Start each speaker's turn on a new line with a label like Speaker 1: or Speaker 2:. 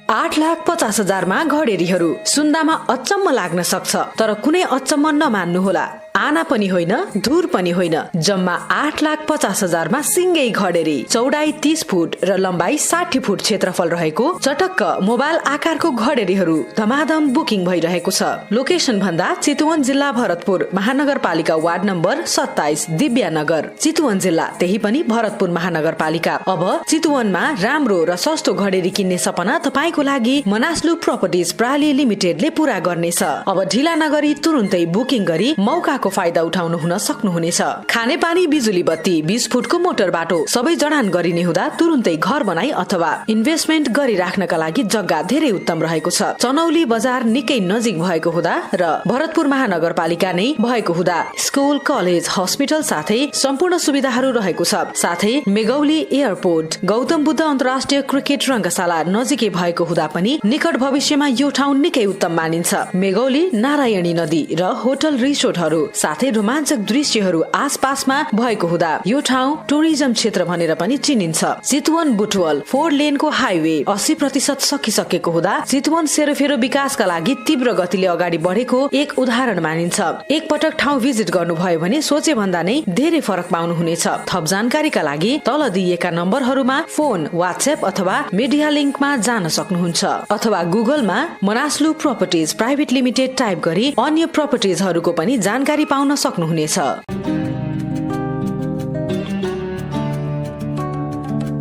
Speaker 1: 8,50,000 घडेरीहरू सुन्दामा अचम्म लाग्न सक्छ, तर कुनै अचम्म नमान्नुहोला। आना पनि होइन, धुर पनि होइन, जम्मा 8,50,000 सिंगै घडेरी, चौडाई 30 फुट र लम्बाई 60 फुट क्षेत्रफल रहेको चटक्क मोबाइल आकारको घडेरीहरू धमाधम बुकिङ भइरहेको छ। लोकेसन भन्दा चितवन जिल्ला भरतपुर महानगरपालिका वार्ड नम्बर 27 दिव्यानगर, चितवन जिल्ला, त्यही पनि भरतपुर महानगरपालिका। अब चितवनमा राम्रो र सस्तो घडेरी किन्ने सपना तपाईको लागि मनास्लु प्रोपर्टिज प्राली लिमिटेडले पूरा गर्नेछ। अब ढिला नगरी तुरुन्तै बुकिङ गरी मौका फाइदा उठाउनु हुन सक्नुहुनेछ। खाने पानी, बिजुली बत्ती, 20 फुटको मोटर बाटो सबै जडान गरिने हुँदा तुरुन्तै घर बनाई अथवा इन्भेस्टमेन्ट गरिराख्नका लागि जग्गा धेरै उत्तम रहेको छ। चनौली बजार निकै नजिक भएको हुँदा र भरतपुर महानगरपालिका नै भएको हुँदा स्कुल, कलेज, हस्पिटल साथै सम्पूर्ण सुविधाहरू रहेको छ। साथै मेगौली एयरपोर्ट, गौतम बुद्ध अन्तर्राष्ट्रिय क्रिकेट रंगशाला नजिकै भएको हुँदा पनि निकट भविष्यमा यो ठाउँ निकै उत्तम मानिन्छ। मेगौली, नारायणी नदी र होटल रिसोर्टहरू साथै रोमाञ्चक दृश्यहरू आसपासमा भएको हुँदा यो ठाउँ टुरिज्म क्षेत्र भनेर पनि चिनिन्छ। चितवन बुटवल 4 लेनको हाइवे 80% सकिसकेको हुँदा चितवन सेरोफेरो विकासका लागि तीव्र गतिले अगाडि बढेको एक उदाहरण मानिन्छ। एक पटक ठाउँ भिजिट गर्नुभयो भने सोचे भन्दा नै धेरै फरक पाउनुहुनेछ। थप जानकारीका लागि तल दिइएका नम्बरहरूमा फोन, व्हाट्सएप अथवा मिडिया लिंकमा जान सक्नुहुन्छ अथवा गुगलमा Manaslu properties private limited type गरी अन्य प्रोपर्टिजहरूको पनि जानकारी पाउन सक्नुहुनेछ।